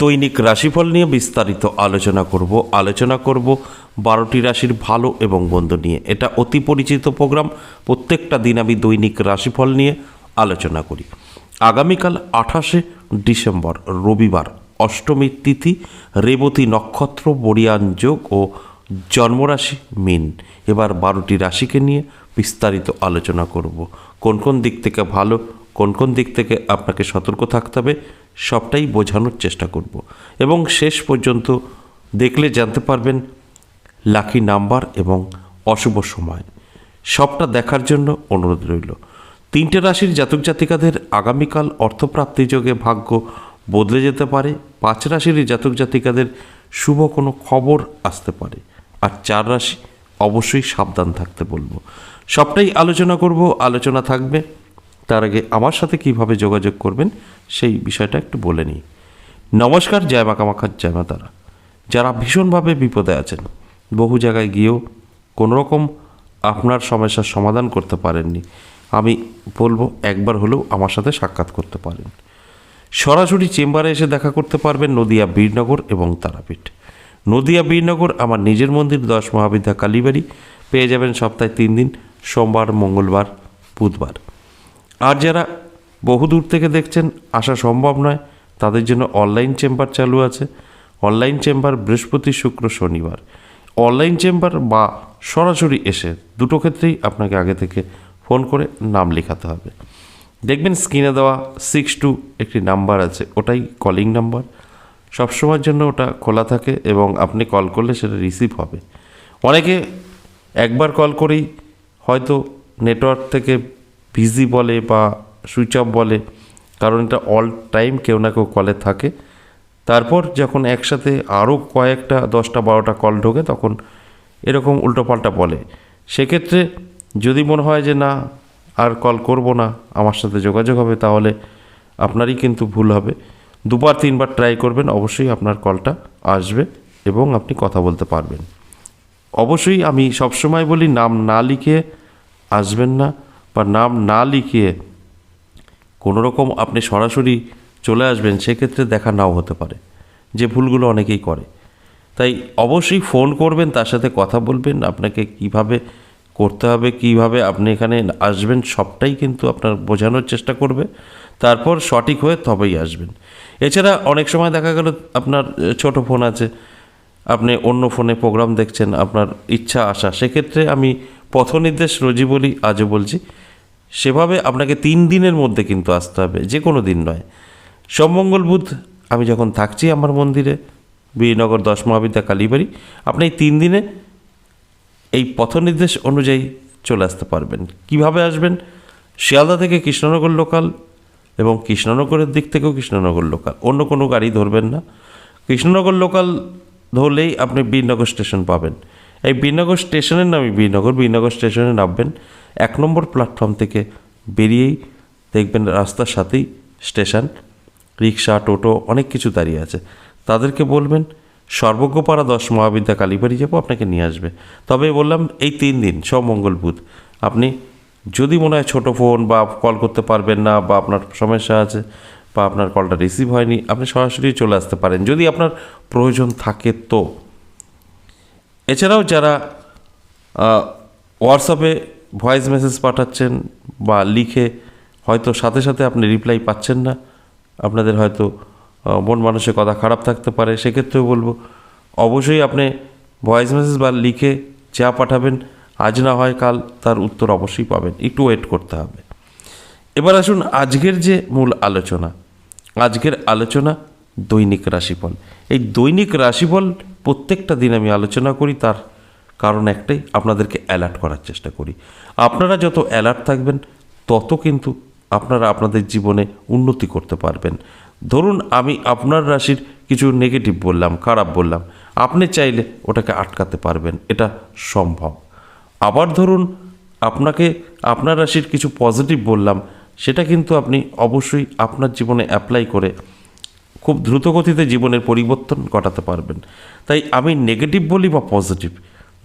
দৈনিক রাশিফল নিয়ে বিস্তারিত আলোচনা করব 12টি রাশির ভালো এবং মন্দ নিয়ে। এটা অতি পরিচিত প্রোগ্রাম। প্রত্যেকটা দিন আমি দৈনিক রাশিফল নিয়ে আলোচনা করি। আগামীকাল 28শে ডিসেম্বর রবিবার, অষ্টমীর তিথি, রেবতী নক্ষত্র, বরিয়ান যোগ ও জন্মরাশি মীন। এবার 12টি রাশিকে নিয়ে বিস্তারিত আলোচনা করব। কোন কোন দিক থেকে ভালো, কোন কোন দিক থেকে আপনাকে সতর্ক থাকতে হবে, সবটাই বোঝানোর চেষ্টা করব এবং শেষ পর্যন্ত দেখলে জানতে পারবেন লাকি নাম্বার এবং অশুভ সময়। সবটা দেখার জন্য অনুরোধ রইল। 3টে রাশির জাতক জাতিকাদের আগামীকাল অর্থপ্রাপ্তি যোগে ভাগ্য বদলে যেতে পারে। 5 রাশির জাতক জাতিকাদের শুভ কোনো খবর আসতে পারে। আর 4 রাশি অবশ্যই সাবধান থাকতে বলবো। সবটাই আলোচনা করব, আলোচনা থাকবে। তার আগে আমার সাথে কিভাবে যোগাযোগ করবেন সেই বিষয়টা একটু বলে নিই। নমস্কার, জয় মা কামাখ্যার জয় মা তারা। যারা ভীষণভাবে বিপদে আছেন, বহু জায়গায় গিয়েও কোনোরকম আপনার সমস্যার সমাধান করতে পারেননি, আমি বলবো একবার হলেও আমার সাথে সাক্ষাৎ করতে পারেন। সরাসরি চেম্বারে এসে দেখা করতে পারবেন নদিয়া বীরনগর এবং তারাপীঠ। নদিয়া বীরনগর আমার নিজের মন্দির 10 মহাবিদ্যা কালীবাড়ি। পেয়ে যাবেন সপ্তাহে 3 দিন, সোমবার, মঙ্গলবার, বুধবার। আর যারা বহুদূর থেকে দেখছেন, আসা সম্ভব নয়, তাদের জন্য অনলাইন চেম্বার চালু আছে। অনলাইন চেম্বার বৃহস্পতি, শুক্র, শনিবার। অনলাইন চেম্বার বা সরাসরি এসে দুটো ক্ষেত্রেই আপনাকে আগে থেকে ফোন করে নাম লেখাতে হবে। দেখবেন স্ক্রিনে দেওয়া 62 একটি নাম্বার আছে, ওটাই কলিং নাম্বার। সবসময়ের জন্য ওটা খোলা থাকে এবং আপনি কল করলে সেটা রিসিভ হবে। অনেকে একবার কল করেই হয়তো নেটওয়ার্ক থেকে বিজি বলে বা সুইচ অফ বলে, কারণ এটা অল টাইম কেউ না কেউ কলে থাকে। তারপর যখন একসাথে আরও কয়েকটা 10টা 12টা কল ঢোকে, তখন এরকম উল্টোপাল্টা বলে। সেক্ষেত্রে যদি মনে হয় যে না, আর কল করব না, আমার সাথে যোগাযোগ হবে, তাহলে আপনারই কিন্তু ভুল হবে। 2বার 3বার ট্রাই করবেন, অবশ্যই আপনার কলটা আসবে এবং আপনি কথা বলতে পারবেন। অবশ্যই আমি সবসময় বলি, নাম না লিখে আসবেন না, বা নাম না লিখিয়ে কোনো রকম আপনি সরাসরি চলে আসবেন, সেক্ষেত্রে দেখা নাও হতে পারে, যে ভুলগুলো অনেকেই করে। তাই অবশ্যই ফোন করবেন, তার সাথে কথা বলবেন, আপনাকে কিভাবে করতে হবে, কিভাবে আপনি এখানে আসবেন, সবটাই কিন্তু আপনার বোঝানোর চেষ্টা করবে। তারপর সঠিক হয়ে তবেই আসবেন। এছাড়া অনেক সময় দেখা গেল আপনার ছোট ফোন আছে, আপনি অন্য ফোনে প্রোগ্রাম দেখছেন, আপনার ইচ্ছা আসা, সেক্ষেত্রে আমি পথ নির্দেশ রোজই বলি, আজও বলছি, সেভাবে আপনাকে 3 দিনের মধ্যে কিন্তু আসতে হবে, যে কোনো দিন নয়। সোম, মঙ্গল, বুধ আমি যখন থাকছি আমার মন্দিরে, বীরনগর 10 মহাবিদ্যা কালীবাড়ি, আপনি এই 3 দিনে এই পথ নির্দেশ অনুযায়ী চলে আসতে পারবেন। কিভাবে আসবেন? শিয়ালদা থেকে কৃষ্ণনগর লোকাল এবং কৃষ্ণনগরের দিক থেকেও কৃষ্ণনগর লোকাল, অন্য কোনো গাড়ি ধরবেন না। কৃষ্ণনগর লোকাল ধরলেই আপনি বীরনগর স্টেশন পাবেন। এই বীরনগর স্টেশনের নামই বীরনগর স্টেশনে নামবেন। 1 নম্বর প্ল্যাটফর্ম থেকে বেরিয়েই দেখবেন রাস্তার সাথেই স্টেশন, রিক্সা, টোটো অনেক কিছু দাঁড়িয়ে আছে। তাদেরকে বলবেন সর্বজ্ঞপাড়া 10 মহাবিদ্যা কালীবাড়ি যাবো, আপনাকে নিয়ে আসবে। তবে বললাম এই 3 দিন, সোম, মঙ্গল, বুধ, আপনি যদি মনে হয় ছোটো ফোন বা কল করতে পারবেন না, বা আপনার সমস্যা আছে, বা আপনার কলটা রিসিভ হয়নি, আপনি সরাসরি চলে আসতে পারেন যদি আপনার প্রয়োজন থাকে। তো এছাড়াও যারা হোয়াটসঅ্যাপে ভয়েস মেসেজ পাঠাচ্ছেন বা লিখে হয়তো সাথে সাথে আপনি রিপ্লাই পাচ্ছেন না, আপনাদের হয়তো মন মানুষের কথা খারাপ থাকতে পারে, সেক্ষেত্রেও বলবো অবশ্যই আপনি ভয়েস মেসেজ বা লিখে যা পাঠাবেন, আজ না হয় কাল তার উত্তর অবশ্যই পাবেন, একটু ওয়েট করতে হবে। এবার আসুন আজকের যে মূল আলোচনা। আজকের আলোচনা দৈনিক রাশিফল। এই দৈনিক রাশিফল প্রত্যেকটা দিন আমি আলোচনা করি, তার কারণ একটাই, আপনাদেরকে অ্যালার্ট করার চেষ্টা করি। আপনারা যত অ্যালার্ট থাকবেন, তত কিন্তু আপনারা আপনাদের জীবনে উন্নতি করতে পারবেন। ধরুন আমি আপনার রাশির কিছু নেগেটিভ বললাম, খারাপ বললাম, আপনি চাইলে ওটাকে আটকাতে পারবেন, এটা সম্ভব। আবার ধরুন আপনাকে আপনার রাশির কিছু পজিটিভ বললাম, সেটা কিন্তু আপনি অবশ্যই আপনার জীবনে অ্যাপ্লাই করে খুব দ্রুতগতিতে জীবনের পরিবর্তন ঘটাতে পারবেন। তাই আমি নেগেটিভ বলি বা পজিটিভ,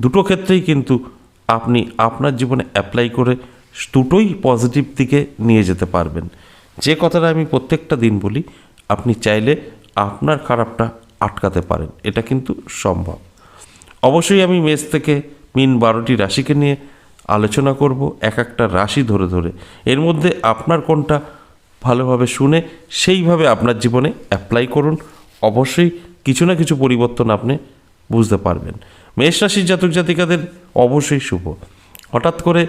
দুটো ক্ষেত্রেই কিন্তু আপনি আপনার জীবনে অ্যাপ্লাই করে দুটোই পজিটিভ দিকে নিয়ে যেতে পারবেন। যে কথাটা আমি প্রত্যেকটা দিন বলি, আপনি চাইলে আপনার খারাপটা আটকাতে পারেন, এটা কিন্তু সম্ভব। অবশ্যই আমি মেষ থেকে মিন 12টি রাশিকে নিয়ে আলোচনা করব এক একটা রাশি ধরে ধরে। এর মধ্যে আপনার কোনটা ভালোভাবে শুনে সেইভাবে আপনার জীবনে অ্যাপ্লাই করুন, অবশ্যই কিছু না কিছু পরিবর্তন আপনি বুঝতে পারবেন। মেষ রাশির জাতক জাতিকাদের অবশ্যই শুভ। হঠাৎ করে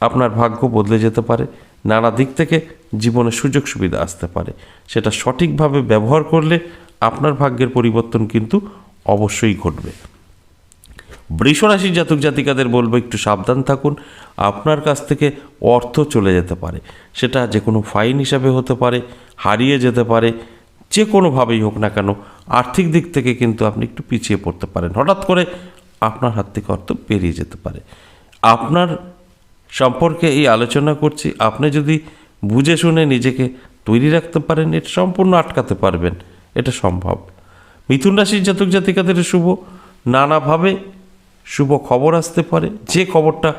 আপনার ভাগ্য বদলে যেতে পারে, নানা দিক থেকে জীবনে সুযোগ সুবিধা আসতে পারে, সেটা সঠিকভাবে ব্যবহার করলে আপনার ভাগ্যের পরিবর্তন কিন্তু অবশ্যই ঘটবে। বৃষ রাশির জাতক জাতিকাদের বলবো একটু সাবধান থাকুন, আপনার কাছ থেকে অর্থ চলে যেতে পারে, সেটা যে কোনো ফাইন হিসাবে হতে পারে, হারিয়ে যেতে পারে, যে কোনোভাবেই হোক না কেন আর্থিক দিক থেকে কিন্তু আপনি একটু পিছিয়ে পড়তে পারেন। হঠাৎ করে আপনার হাত থেকে অর্থ বেরিয়ে যেতে পারে। আপনার সম্পর্কে এই আলোচনা করছি, আপনি যদি বুঝে শুনে নিজেকে তৈরি রাখতে পারেন, এটা সম্পূর্ণ আটকাতে পারবেন, এটা সম্ভব। মিথুন রাশির জাতক জাতিকাদের শুভ, নানাভাবে শুভ খবর আসতে পারে, যে খবরটা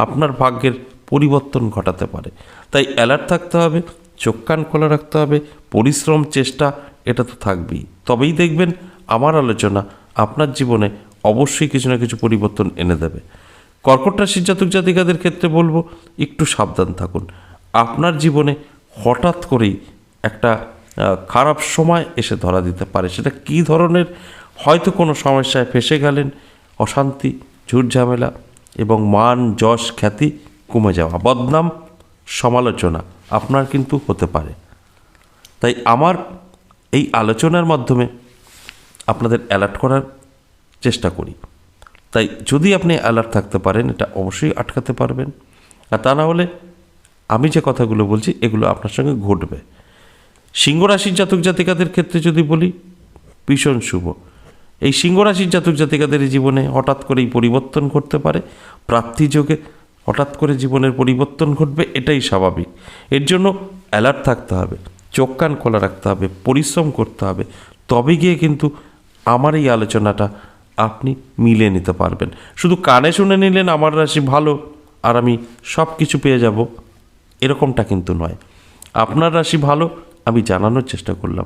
আপনার ভাগ্যের পরিবর্তন ঘটাতে পারে। তাই অ্যালার্ট থাকতে হবে, চোখ কান খোলা রাখতে হবে, পরিশ্রম চেষ্টা এটা তো থাকবেই, তবেই দেখবেন আমার আলোচনা আপনার জীবনে অবশ্যই কিছু না কিছু পরিবর্তন এনে দেবে। কর্কট রাশির জাতক জাতিকাদের ক্ষেত্রে বলবো একটু সাবধান থাকুন, আপনার জীবনে হঠাৎ করেই একটা খারাপ সময় এসে ধরা দিতে পারে। সেটা কী ধরনের, হয়তো কোনো সমস্যায় ফেসে গেলেন, অশান্তি, ঝুটঝামেলা এবং মান যশ খ্যাতি কমে যাওয়া, বদনাম, সমালোচনা আপনার কিন্তু হতে পারে। তাই আমার এই আলোচনার মাধ্যমে আপনাদের অ্যালার্ট করার চেষ্টা করি। তাই যদি আপনি অ্যালার্ট থাকতে পারেন, এটা অবশ্যই আটকাতে পারবেন। আর তা না হলে আমি যে কথাগুলো বলছি এগুলো আপনার সঙ্গে ঘটবে। সিংহ রাশির জাতক জাতিকাদের ক্ষেত্রে যদি বলি, ভীষণ শুভ। এই সিংহ রাশির জাতক জাতিকাদের জীবনে হঠাৎ করেই পরিবর্তন ঘটতে পারে, প্রাপ্তিযোগে হঠাৎ করে জীবনের পরিবর্তন ঘটবে, এটাই স্বাভাবিক। এর জন্য অ্যালার্ট থাকতে হবে, চোখ কান খোলা রাখতে হবে, পরিশ্রম করতে হবে, তবে গিয়ে কিন্তু আমার এই আলোচনাটা আপনি মিলে নিতে পারবেন। শুধু কানে শুনে নিলেন আমার রাশি ভালো আর আমি সব কিছু পেয়ে যাব, এরকমটা কিন্তু নয়। আপনার রাশি ভালো আমি জানানোর চেষ্টা করলাম,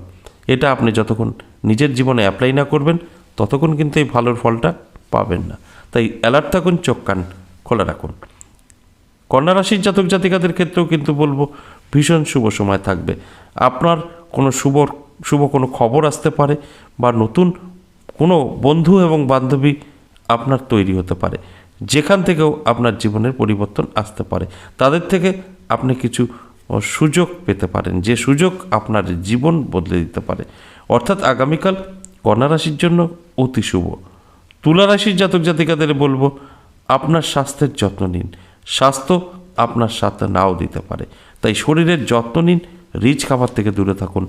এটা আপনি যতক্ষণ নিজের জীবনে অ্যাপ্লাই না করবেন ততক্ষণ কিন্তু এই ভালোর ফলটা পাবেন না। তাই অ্যালার্ট থাকুন, চোখ কান খোলা রাখুন। কন্যা রাশির জাতক জাতিকাদের ক্ষেত্রেও কিন্তু বলবো ভীষণ শুভ সময় থাকবে। আপনার কোনো শুভ কোনো খবর আসতে পারে, বা নতুন কোনো বন্ধু এবং বান্ধবী আপনার তৈরি হতে পারে, যেখান থেকেও আপনার জীবনের পরিবর্তন আসতে পারে। তাদের থেকে আপনি কিছু সুযোগ পেতে পারেন, যে সুযোগ আপনার জীবন বদলে দিতে পারে। অর্থাৎ আগামীকাল কন্যা রাশির জন্য অতি শুভ। তুলা রাশির জাতক জাতিকাদের বলবো আপনার স্বাস্থ্যের যত্ন নিন, স্বাস্থ্য আপনার সাথে নাও দিতে পারে, তাই শরীরের যত্ন নিন, রিচ খাবার থেকে দূরে থাকুন,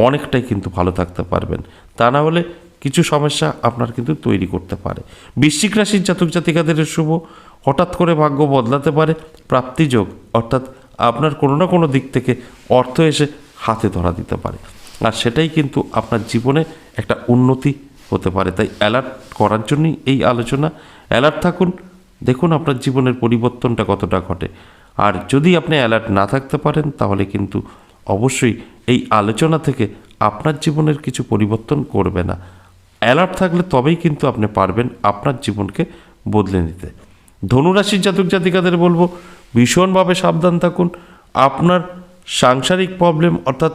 অনেকটাই কিন্তু ভালো থাকতে পারবেন। তা না হলে কিছু সমস্যা আপনার কিন্তু তৈরি করতে পারে। বৃশ্চিক রাশির জাতক জাতিকাদের শুভ, হঠাৎ করে ভাগ্য বদলাতে পারে, প্রাপ্তিযোগ, অর্থাৎ আপনার কোনো না কোনো দিক থেকে অর্থ এসে হাতে ধরা দিতে পারে, আর সেটাই কিন্তু আপনার জীবনে একটা উন্নতি হতে পারে। তাই অ্যালার্ট করার জন্যই এই আলোচনা। অ্যালার্ট থাকুন, দেখুন আপনার জীবনের পরিবর্তনটা কতটা ঘটে। আর যদি আপনি অ্যালার্ট না থাকতে পারেন তাহলে কিন্তু অবশ্যই এই আলোচনা থেকে আপনার জীবনের কিছু পরিবর্তন করবে না। অ্যালার্ট থাকলে তবেই কিন্তু আপনি পারবেন আপনার জীবনকে বদলে নিতে। ধনুরাশির জাতক জাতিকাদের বলবো ভীষণভাবে সাবধান থাকুন, আপনার সাংসারিক প্রবলেম অর্থাৎ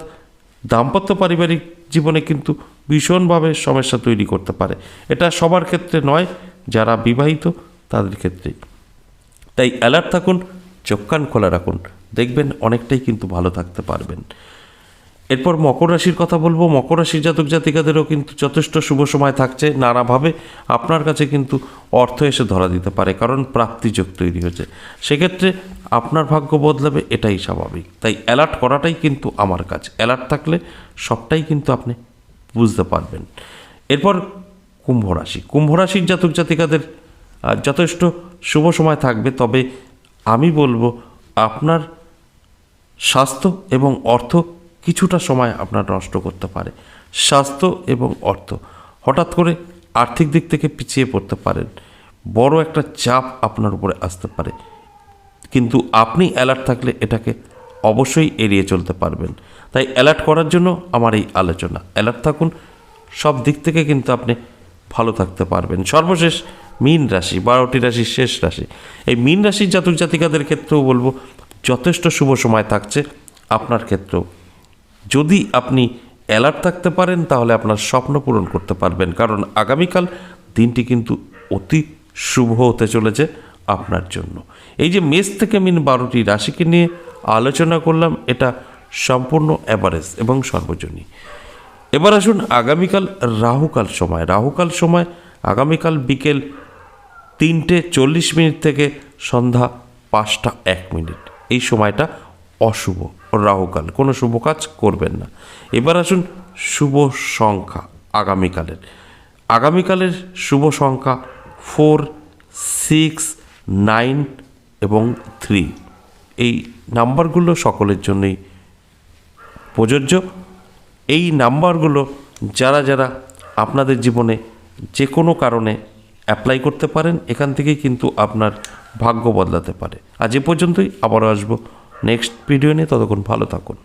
দাম্পত্য পারিবারিক জীবনে কিন্তু ভীষণভাবে সমস্যা তৈরি করতে পারে। এটা সবার ক্ষেত্রে নয়, যারা বিবাহিত তাদের ক্ষেত্রেই। তাই অ্যালার্ট থাকুন, চোখ কান খোলা রাখুন, দেখবেন অনেকটাই কিন্তু ভালো থাকতে পারবেন। এরপর মকর রাশির কথা বলবো। মকর রাশির জাতক জাতিকাদেরও কিন্তু যথেষ্ট শুভ সময় থাকছে, নানাভাবে আপনার কাছে কিন্তু অর্থ এসে ধরা দিতে পারে, কারণ প্রাপ্তিযোগ তৈরি হয়েছে। সেক্ষেত্রে আপনার ভাগ্য বদলাবে, এটাই স্বাভাবিক। তাই অ্যালার্ট করাটাই কিন্তু আমার কাজ। অ্যালার্ট থাকলে সবটাই কিন্তু আপনি বুঝতে পারবেন। এরপর কুম্ভ রাশি। কুম্ভ রাশির জাতক জাতিকাদের যথেষ্ট শুভ সময় থাকবে, তবে আমি বলবো আপনার স্বাস্থ্য এবং অর্থ কিছুটা সময় আপনার নষ্ট করতে পারে। স্বাস্থ্য এবং অর্থ, হঠাৎ করে আর্থিক দিক থেকে পিছিয়ে পড়তে পারেন, বড় একটা চাপ আপনার উপরে আসতে পারে, কিন্তু আপনি অ্যালার্ট থাকলে এটাকে অবশ্যই এড়িয়ে চলতে পারবেন। তাই অ্যালার্ট করার জন্য আমার এই আলোচনা। অ্যালার্ট থাকুন, সব দিক থেকে কিন্তু আপনি ভালো থাকতে পারবেন। সর্বশেষ মীন রাশি, 12টি রাশির শেষ রাশি। এই মীন রাশির জাতক জাতিকাদের ক্ষেত্রেও বলবো যথেষ্ট শুভ সময় থাকছে আপনার ক্ষেত্রেও। যদি আপনি অ্যালার্ট থাকতে পারেন তাহলে আপনার স্বপ্ন পূরণ করতে পারবেন, কারণ আগামীকাল দিনটি কিন্তু অতি শুভ হতে চলেছে আপনার জন্য। এই যে মেষ থেকে মীন 12টি রাশিকে নিয়ে আলোচনা করলাম, এটা সম্পূর্ণ অ্যাভারেজ এবং সর্বজনীন। এবার আসুন আগামীকাল রাহুকাল সময়। রাহুকাল সময় আগামীকাল বিকেল 3:40 থেকে সন্ধ্যা 5:01। এই সময়টা অশুভ রাহুকাল, কোনো শুভ কাজ করবেন না। এবার আসুন শুভ সংখ্যা আগামীকালের শুভ সংখ্যা 4, 6, 9 এবং 3। এই নাম্বারগুলো সকলের জন্যই প্রযোজ্য। এই নাম্বারগুলো যারা যারা আপনাদের জীবনে যে কোনো কারণে অ্যাপ্লাই করতে পারেন, এখান থেকেই কিন্তু আপনার ভাগ্য বদলাতে পারে। আজ এ পর্যন্তই, আবারও আসবো নেক্সট ভিডিও নিয়ে। ততক্ষণ ভালো থাকুন।